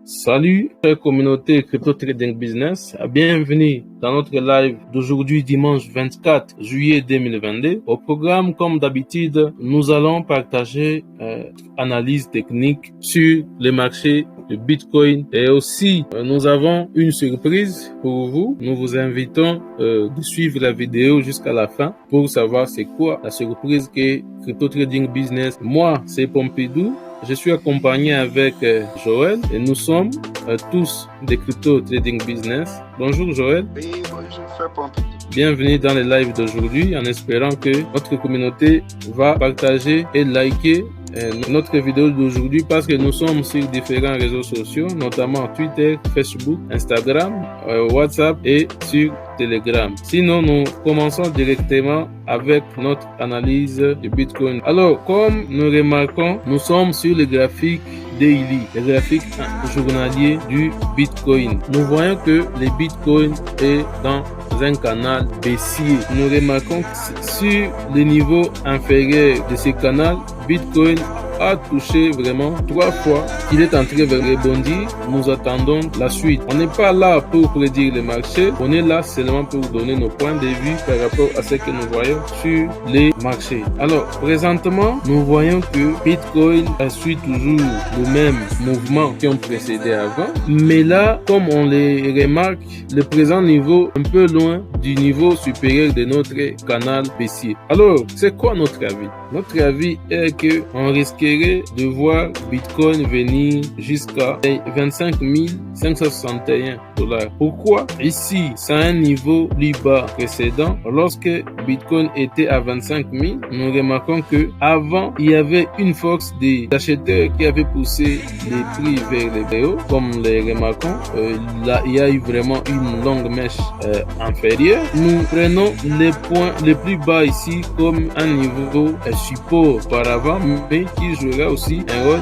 Salut, chère communauté Crypto Trading Business. Bienvenue dans notre live d'aujourd'hui, dimanche 24 juillet 2022. Au programme, comme d'habitude, nous allons partager analyse technique sur les marchés de Bitcoin et aussi nous avons une surprise pour vous. Nous vous invitons de suivre la vidéo jusqu'à la fin pour savoir c'est quoi la surprise que Crypto Trading Business. Moi, c'est Pompidou. Je suis accompagné avec Joël et nous sommes tous des Crypto Trading Business. Bonjour Joël. Oui, bonjour frère Pompidou. Bienvenue dans les lives d'aujourd'hui en espérant que notre communauté va partager et liker notre vidéo d'aujourd'hui parce que nous sommes sur différents réseaux sociaux, notamment Twitter, Facebook, Instagram, WhatsApp et sur Telegram. Sinon, nous commençons directement avec notre analyse de Bitcoin. Alors, comme nous remarquons, nous sommes sur le graphique daily, le graphique journalier du Bitcoin. Nous voyons que le Bitcoin est dans un canal baissier. Nous remarquons que sur le niveau inférieur de ce canal, Bitcoin a touché vraiment 3 fois. Il est en train de rebondir. Nous attendons la suite. On n'est pas là pour prédire le marché. On est là seulement pour donner nos points de vue par rapport à ce que nous voyons sur les marchés. Alors, présentement, nous voyons que Bitcoin suit toujours le même mouvement qui ont précédé avant. Mais là, comme on les remarque, le présent niveau est un peu loin du niveau supérieur de notre canal baissier. Alors, c'est quoi notre avis? Notre avis est que on risquerait de voir Bitcoin venir jusqu'à 25 561 $. Pourquoi? Ici, c'est un niveau plus bas précédent. Lorsque Bitcoin était à 25 000, nous remarquons que avant, il y avait une force des acheteurs qui avait poussé les prix vers le haut. Comme les remarquons, là, il y a eu vraiment une longue mèche inférieure. Nous prenons les points les plus bas ici comme un niveau support par avant, mais qui jouera aussi un rôle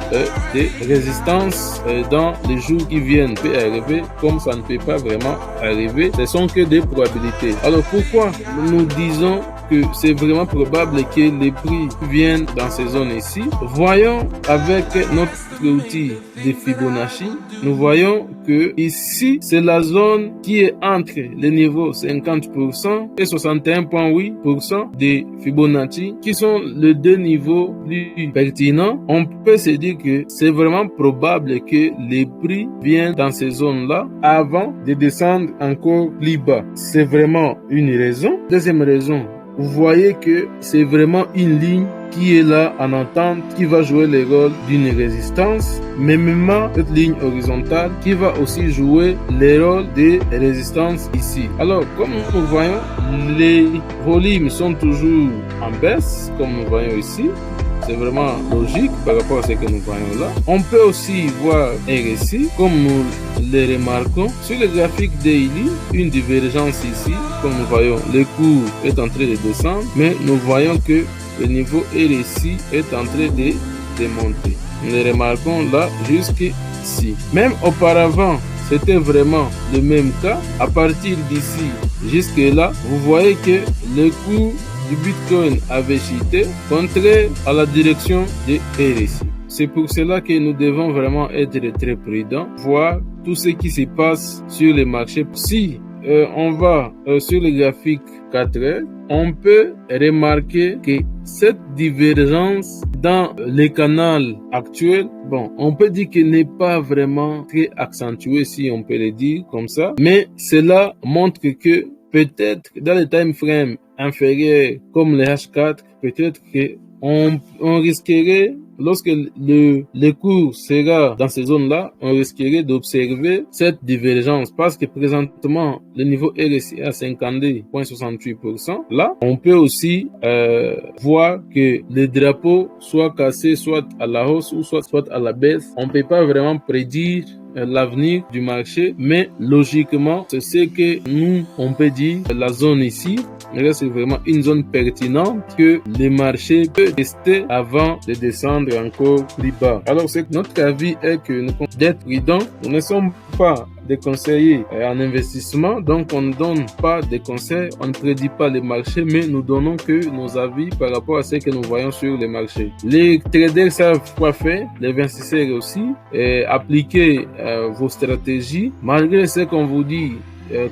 de résistance dans les jours qui viennent. Peut arriver comme ça ne peut pas vraiment arriver. Ce sont que des probabilités. Alors pourquoi nous disons que c'est vraiment probable que les prix viennent dans ces zones ici? Voyons avec notre outil de Fibonacci, nous voyons que ici c'est la zone qui est entre les niveaux 50% et 61,8% de Fibonacci qui sont les deux niveaux plus pertinents. On peut se dire que c'est vraiment probable que les prix viennent dans ces zones-là avant de descendre encore plus bas. C'est vraiment une raison. Deuxième raison, vous voyez que c'est vraiment une ligne qui est là en entente, qui va jouer le rôle d'une résistance, mais même cette ligne horizontale qui va aussi jouer le rôle de résistance ici. Alors, comme nous voyons, les volumes sont toujours en baisse, comme nous voyons ici. C'est vraiment logique par rapport à ce que nous voyons là. On peut aussi voir RSI, comme nous le remarquons. Sur le graphique daily, une divergence ici. Comme nous voyons, le cours est en train de descendre, mais nous voyons que le niveau RSI est en train de monter. Nous le remarquons là jusqu'ici. Même auparavant, c'était vraiment le même cas. À partir d'ici jusque là, vous voyez que le cours du Bitcoin avait chuté, contraire à la direction de RSI. C'est pour cela que nous devons vraiment être très prudents, voir tout ce qui se passe sur les marchés. Si on va sur le graphique 4 heures, on peut remarquer que cette divergence dans le canal actuel, bon, on peut dire qu'elle n'est pas vraiment très accentuée, si on peut le dire comme ça, mais cela montre que peut-être dans le time frame inférieur comme le H4, peut-être que on risquerait, lorsque le cours sera dans ces zones-là, on risquerait d'observer cette divergence parce que présentement, le niveau RSI est à 52,68%. Là, on peut aussi voir que le drapeau soit cassé soit à la hausse ou soit à la baisse. On ne peut pas vraiment prédire l'avenir du marché, mais logiquement, c'est ce que nous, on peut dire, la zone ici, c'est vraiment une zone pertinente que le marché peut tester avant de descendre encore plus bas. Alors, notre avis est que nous devons être prudents. Nous ne sommes pas des conseillers en investissement, donc on ne donne pas des conseils, on ne prédit pas les marchés, mais nous donnons que nos avis par rapport à ce que nous voyons sur les marchés. Les traders savent quoi faire, les investisseurs aussi, appliquez vos stratégies, malgré ce qu'on vous dit.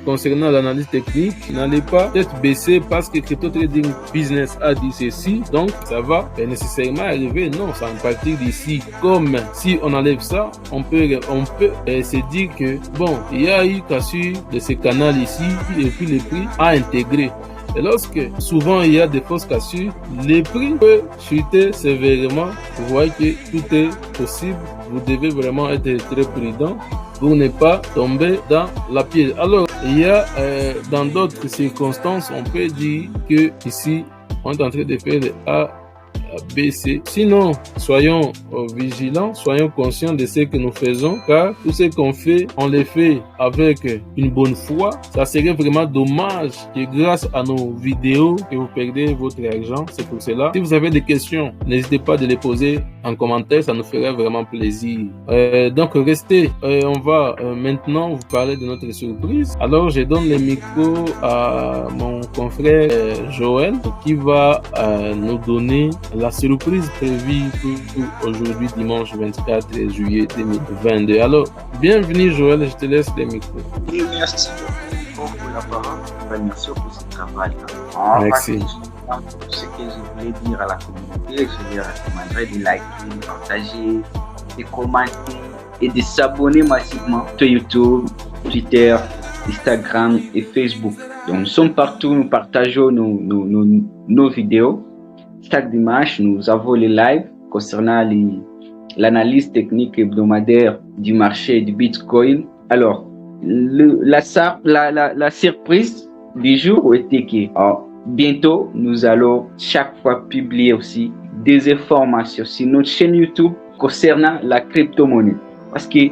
Concernant l'analyse technique, n'allez pas peut-être baisser parce que Crypto Trading Business a dit ceci, donc ça va nécessairement arriver. Non, ça va partir d'ici. Comme si on enlève ça, on peut se dire que bon, il y a eu cassure de ce canal ici et puis le prix a intégré. Et lorsque souvent il y a des fausses cassures, les prix peuvent chuter sévèrement. Vous voyez que tout est possible. Vous devez vraiment être très prudent pour ne pas tomber dans la piège. Alors, il y a dans d'autres circonstances, on peut dire que ici, on est en train de faire le A, B, C. Sinon, soyons vigilants, soyons conscients de ce que nous faisons, car tout ce qu'on fait, on le fait avec une bonne foi. Ça serait vraiment dommage que grâce à nos vidéos, que vous perdez votre argent. C'est pour cela. Si vous avez des questions, n'hésitez pas de les poser en commentaire, ça nous ferait vraiment plaisir. Donc, restez. On va maintenant vous parler de notre surprise. Alors, je donne le micro à mon confrère Joël, qui va nous donner la surprise prévue pour aujourd'hui, dimanche 24 juillet 2022. Alors, bienvenue Joël, je te laisse le micro. Oui, merci beaucoup pour la parole. Merci pour ce travail. Merci. Ce que je voulais dire à la communauté, je leur recommanderais de liker, de partager, de commenter et de s'abonner massivement sur YouTube, Twitter, Instagram et Facebook. Donc, nous sommes partout, nous partageons nos vidéos. Chaque dimanche, nous avons les lives concernant l'analyse technique hebdomadaire du marché du Bitcoin. Alors, la surprise du jour était que bientôt, nous allons chaque fois publier aussi des informations sur notre chaîne YouTube concernant la crypto-monnaie. Parce que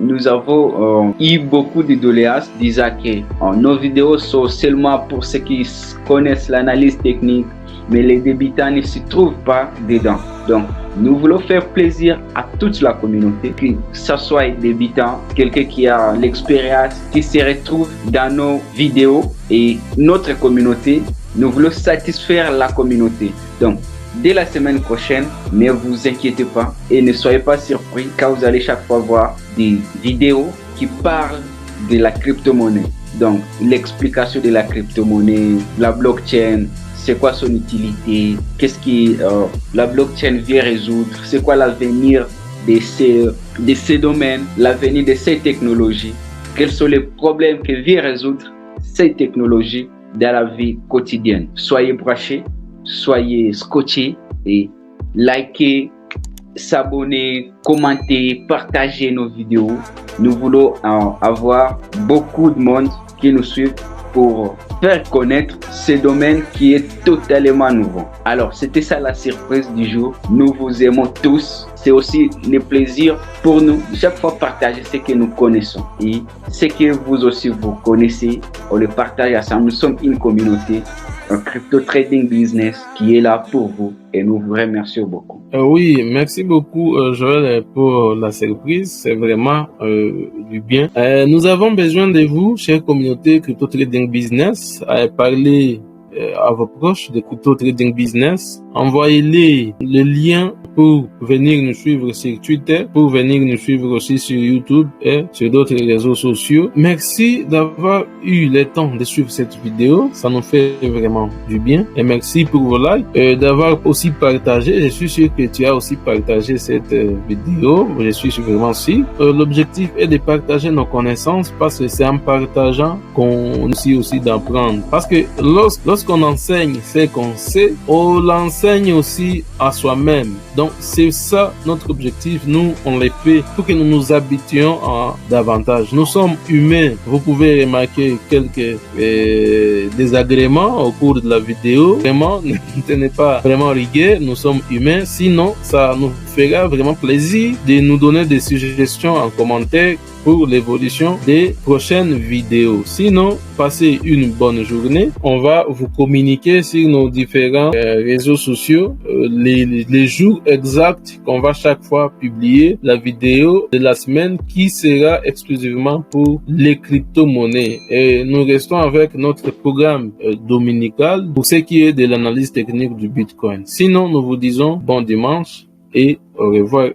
nous avons eu beaucoup de doléances disant que nos vidéos sont seulement pour ceux qui connaissent l'analyse technique, mais les débutants ne se trouvent pas dedans. Donc, nous voulons faire plaisir à toute la communauté, que ce soit débutant, quelqu'un qui a l'expérience, qui se retrouve dans nos vidéos et notre communauté. Nous voulons satisfaire la communauté. Donc, dès la semaine prochaine, ne vous inquiétez pas et ne soyez pas surpris quand vous allez chaque fois voir des vidéos qui parlent de la crypto-monnaie. Donc, l'explication de la crypto-monnaie, la blockchain, c'est quoi son utilité, qu'est-ce que la blockchain vient résoudre, c'est quoi l'avenir de ces domaines, l'avenir de ces technologies, quels sont les problèmes que vient résoudre ces technologies dans la vie quotidienne. Soyez branchés, soyez scotchés et likez, s'abonner, commenter, partager nos vidéos. Nous voulons avoir beaucoup de monde qui nous suit pour faire connaître ce domaine qui est totalement nouveau. Alors, c'était ça la surprise du jour. Nous vous aimons tous. C'est aussi le plaisir pour nous de chaque fois partager ce que nous connaissons. Et ce que vous aussi vous connaissez, on le partage ensemble. Nous sommes une communauté, un crypto trading business qui est là pour vous et nous vous remercions beaucoup. Oui, merci beaucoup Joël pour la surprise, c'est vraiment du bien. Nous avons besoin de vous, chère communauté Crypto Trading Business, à parler à vos proches de Crypto Trading Business. Envoyez-les le lien pour venir nous suivre sur Twitter, pour venir nous suivre aussi sur YouTube et sur d'autres réseaux sociaux. Merci d'avoir eu le temps de suivre cette vidéo. Ça nous fait vraiment du bien. Et merci pour vos likes et d'avoir aussi partagé. Je suis sûr que tu as aussi partagé cette vidéo. Je suis vraiment sûr. L'objectif est de partager nos connaissances parce que c'est en partageant qu'on essaie aussi d'apprendre. Parce que lorsqu'on enseigne ce qu'on sait, on l'enseigne aussi à soi-même. Donc, c'est ça notre objectif. Nous, on les fait pour que nous nous habituions à davantage. Nous sommes humains. Vous pouvez remarquer quelques désagréments au cours de la vidéo. Vraiment, ne tenez pas vraiment rigueur. Nous sommes humains. Sinon, ça nous fera vraiment plaisir de nous donner des suggestions en commentaire pour l'évolution des prochaines vidéos. Sinon, passez une bonne journée. On va vous communiquer sur nos différents réseaux sociaux les jours exacts qu'on va chaque fois publier la vidéo de la semaine qui sera exclusivement pour les crypto-monnaies. Et nous restons avec notre programme dominical pour ce qui est de l'analyse technique du Bitcoin. Sinon, nous vous disons bon dimanche et au revoir.